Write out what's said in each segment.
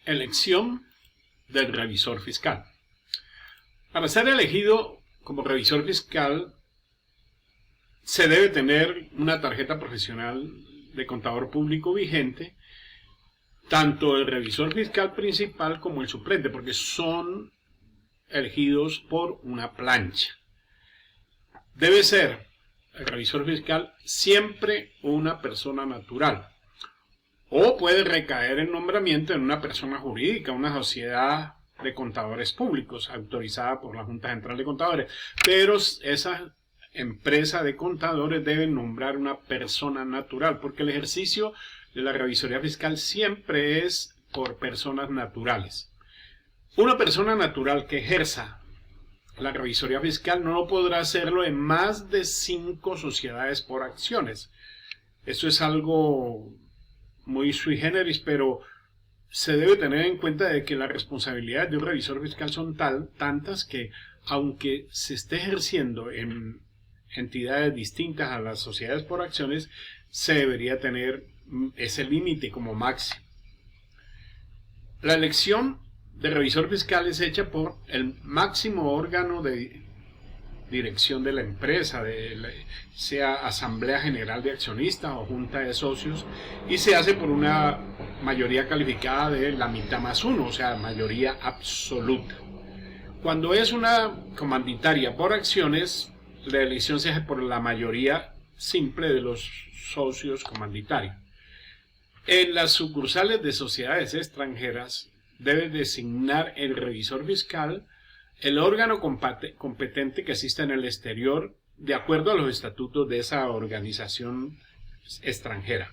Elección del revisor fiscal. Para ser elegido como revisor fiscal se debe tener una tarjeta profesional de contador público vigente, tanto el revisor fiscal principal como el suplente, porque son elegidos por una plancha. Debe ser el revisor fiscal siempre una persona natural, o puede recaer el nombramiento en una persona jurídica, una sociedad de contadores públicos autorizada por la Junta Central de Contadores, pero esa empresa de contadores debe nombrar una persona natural, porque el ejercicio de la revisoría fiscal siempre es por personas naturales. Una persona natural que ejerza la revisoría fiscal no podrá hacerlo en más de 5 sociedades por acciones. Eso es algo muy sui generis, pero se debe tener en cuenta de que las responsabilidades de un revisor fiscal son tantas que, aunque se esté ejerciendo en entidades distintas a las sociedades por acciones, se debería tener ese límite como máximo. La elección de revisor fiscal es hecha por el máximo órgano de dirección de la empresa, sea Asamblea General de Accionistas o Junta de Socios, y se hace por una mayoría calificada de la mitad más uno, o sea, mayoría absoluta. Cuando es una comanditaria por acciones, la elección se hace por la mayoría simple de los socios comanditarios. En las sucursales de sociedades extranjeras debe designar el revisor fiscal el órgano competente que exista en el exterior de acuerdo a los estatutos de esa organización extranjera,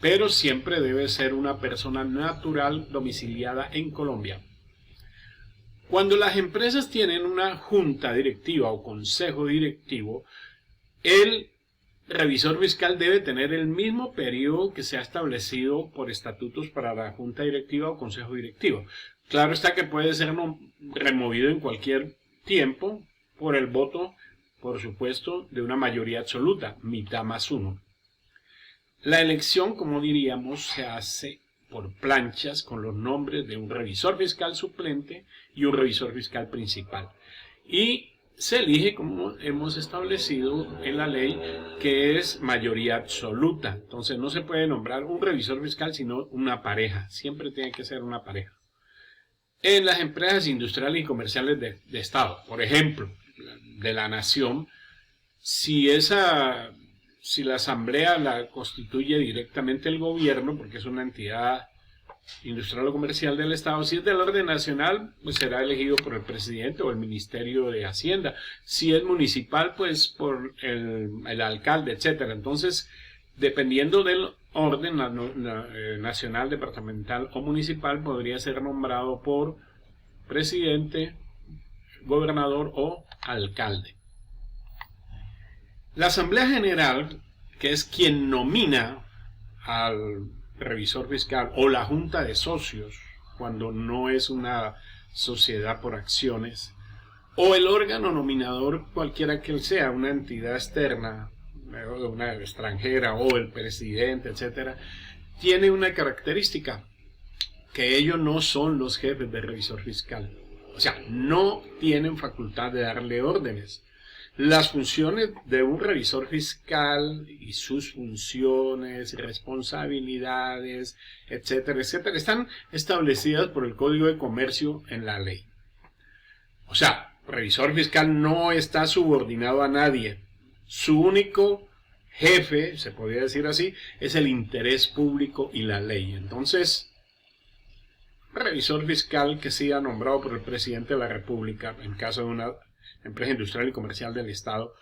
pero siempre debe ser una persona natural domiciliada en Colombia. Cuando las empresas tienen una junta directiva o consejo directivo, el revisor fiscal debe tener el mismo periodo que se ha establecido por estatutos para la junta directiva o consejo directivo. Claro está que puede ser removido en cualquier tiempo por el voto, por supuesto, de una mayoría absoluta, mitad más uno. La elección, como diríamos, se hace por planchas con los nombres de un revisor fiscal suplente y un revisor fiscal principal. Y se elige, como hemos establecido en la ley, que es mayoría absoluta. Entonces no se puede nombrar un revisor fiscal sino una pareja. Siempre tiene que ser una pareja. En las empresas industriales y comerciales de Estado, por ejemplo, de la Nación, si la Asamblea la constituye directamente el gobierno, porque es una entidad industrial o comercial del Estado, si es del orden nacional, pues será elegido por el presidente o el Ministerio de Hacienda. Si es municipal, pues por el alcalde, etcétera. Entonces, dependiendo del orden nacional, departamental o municipal, podría ser nombrado por presidente, gobernador o alcalde. La Asamblea General, que es quien nomina al revisor fiscal, o la Junta de Socios, cuando no es una sociedad por acciones, o el órgano nominador, cualquiera que él sea, una entidad externa, una extranjera, o el presidente, etcétera, tiene una característica, que ellos no son los jefes del revisor fiscal. O sea, no tienen facultad de darle órdenes. Las funciones de un revisor fiscal y sus funciones, responsabilidades, etcétera, etcétera, están establecidas por el Código de Comercio en la ley. O sea, el revisor fiscal no está subordinado a nadie. Su único jefe, se podría decir así, es el interés público y la ley. Entonces, revisor fiscal que sea nombrado por el presidente de la República, en caso de una empresa industrial y comercial del Estado,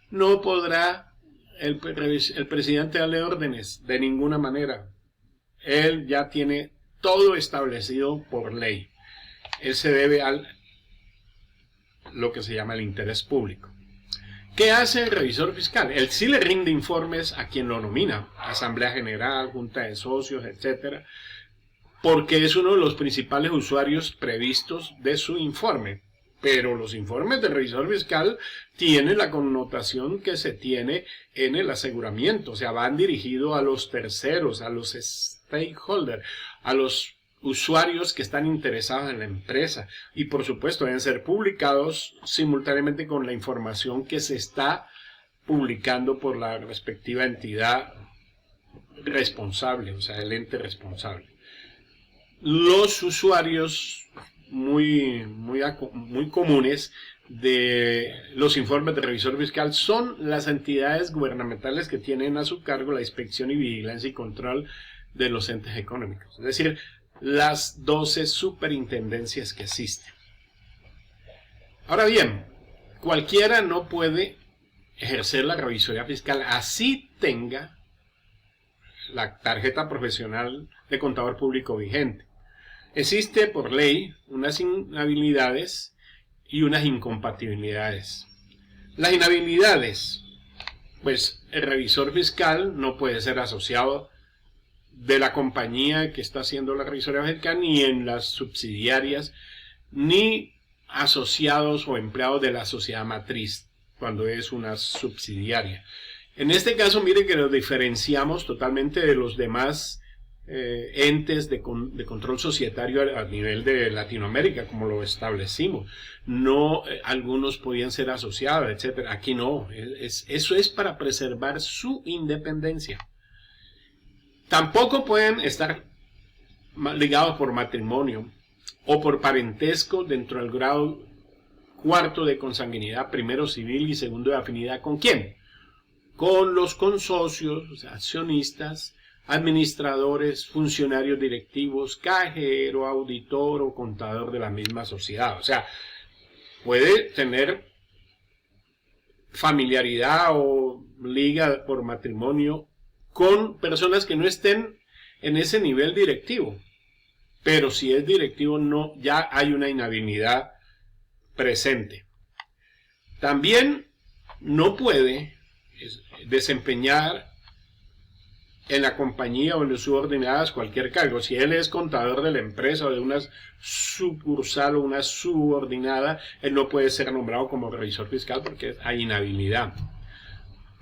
no podrá el presidente darle órdenes de ninguna manera. Él ya tiene todo establecido por ley. Él se debe a lo que se llama el interés público. ¿Qué hace el revisor fiscal? Él sí le rinde informes a quien lo nomina, Asamblea General, Junta de Socios, etcétera, porque es uno de los principales usuarios previstos de su informe. Pero los informes del revisor fiscal tienen la connotación que se tiene en el aseguramiento, o sea, van dirigidos a los terceros, a los stakeholders, a los usuarios que están interesados en la empresa y por supuesto deben ser publicados simultáneamente con la información que se está publicando por la respectiva entidad responsable, o sea, el ente responsable. Los usuarios muy comunes de los informes de revisor fiscal son las entidades gubernamentales que tienen a su cargo la inspección y vigilancia y control de los entes económicos, es decir, las 12 superintendencias que existen. Ahora bien, cualquiera no puede ejercer la revisoría fiscal así tenga la tarjeta profesional de contador público vigente. Existe por ley unas inhabilidades y unas incompatibilidades. Las inhabilidades, pues el revisor fiscal no puede ser asociado de la compañía que está haciendo la revisoría fiscal, ni en las subsidiarias, ni asociados o empleados de la sociedad matriz, cuando es una subsidiaria. En este caso, miren que nos diferenciamos totalmente de los demás entes de control societario a nivel de Latinoamérica, como lo establecimos. No, algunos podían ser asociados, etcétera. Aquí no. Eso es para preservar su independencia. Tampoco pueden estar ligados por matrimonio o por parentesco dentro del grado cuarto de consanguinidad, primero civil y segundo de afinidad. ¿Con quién? Con los consocios, o sea, accionistas, administradores, funcionarios directivos, cajero, auditor o contador de la misma sociedad. O sea, puede tener familiaridad o liga por matrimonio con personas que no estén en ese nivel directivo. Pero si es directivo, no, ya hay una inhabilidad presente. También no puede desempeñar en la compañía o en los subordinadas cualquier cargo. Si él es contador de la empresa o de una sucursal o una subordinada, él no puede ser nombrado como revisor fiscal porque hay inhabilidad.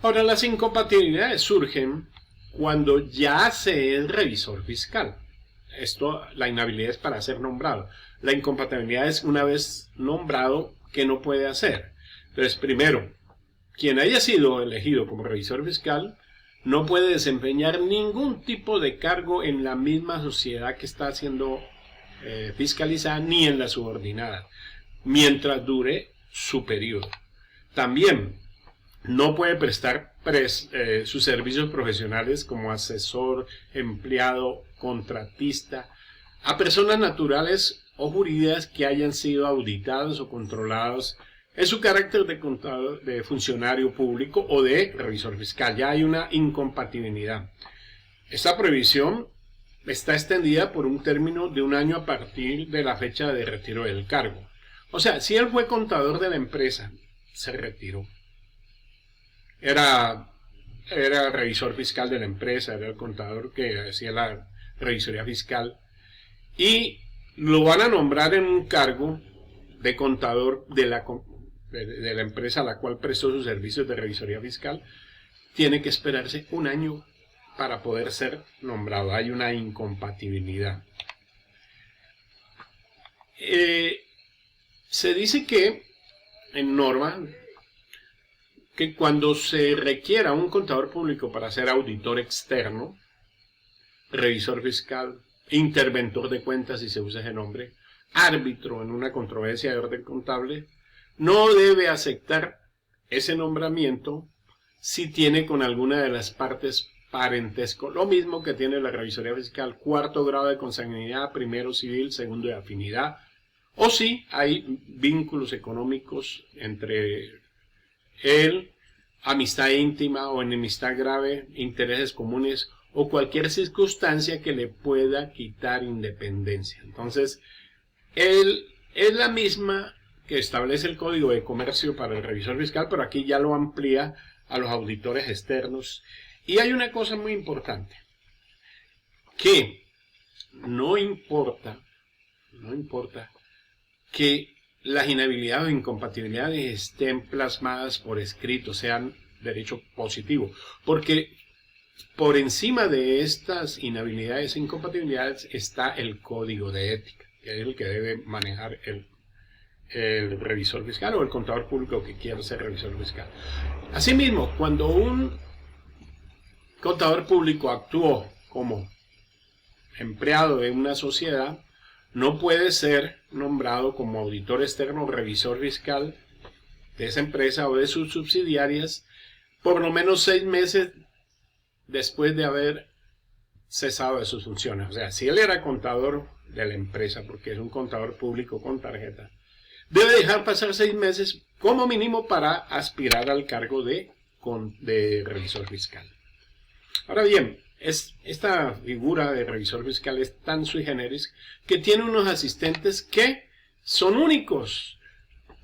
Ahora, las incompatibilidades surgen cuando ya se es revisor fiscal. La inhabilidad es para ser nombrado. La incompatibilidad es una vez nombrado que no puede hacer. Entonces, primero, quien haya sido elegido como revisor fiscal no puede desempeñar ningún tipo de cargo en la misma sociedad que está siendo fiscalizada ni en la subordinada, mientras dure su periodo. También no puede prestar sus servicios profesionales como asesor, empleado, contratista a personas naturales o jurídicas que hayan sido auditados o controlados en su carácter de contador, de funcionario público o de revisor fiscal. Ya hay una incompatibilidad. Esta prohibición está extendida por un término de 1 año a partir de la fecha de retiro del cargo. O sea, si él fue contador de la empresa, se retiró. Era revisor fiscal de la empresa, era el contador que hacía la revisoría fiscal, y lo van a nombrar en un cargo de contador de la empresa a la cual prestó sus servicios de revisoría fiscal. Tiene que esperarse 1 año para poder ser nombrado. Hay una incompatibilidad. Se dice que en norma que cuando se requiera un contador público para ser auditor externo, revisor fiscal, interventor de cuentas si se usa ese nombre, árbitro en una controversia de orden contable, no debe aceptar ese nombramiento si tiene con alguna de las partes parentesco, lo mismo que tiene la revisoría fiscal, 4º grado de consanguinidad, primero civil, segundo de afinidad, o si hay vínculos económicos entre él, amistad íntima o enemistad grave, intereses comunes o cualquier circunstancia que le pueda quitar independencia. Entonces, él es la misma que establece el Código de Comercio para el revisor fiscal, pero aquí ya lo amplía a los auditores externos. Y hay una cosa muy importante, que no importa que las inhabilidades o incompatibilidades estén plasmadas por escrito, sean derecho positivo, porque por encima de estas inhabilidades e incompatibilidades está el código de ética, que es el que debe manejar el revisor fiscal o el contador público que quiera ser revisor fiscal. Asimismo, cuando un contador público actuó como empleado de una sociedad, no puede ser nombrado como auditor externo o revisor fiscal de esa empresa o de sus subsidiarias por lo menos 6 meses después de haber cesado de sus funciones. O sea, si él era contador de la empresa, porque es un contador público con tarjeta, debe dejar pasar 6 meses como mínimo para aspirar al cargo de revisor fiscal. Ahora bien, esta figura de revisor fiscal es tan sui generis que tiene unos asistentes que son únicos.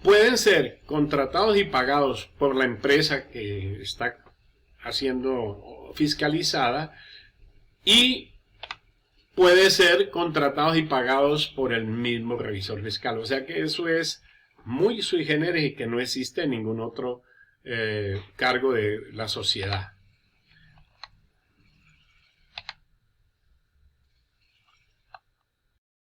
Pueden ser contratados y pagados por la empresa que está siendo fiscalizada y puede ser contratados y pagados por el mismo revisor fiscal. O sea que eso es muy sui generis y que no existe en ningún otro cargo de la sociedad.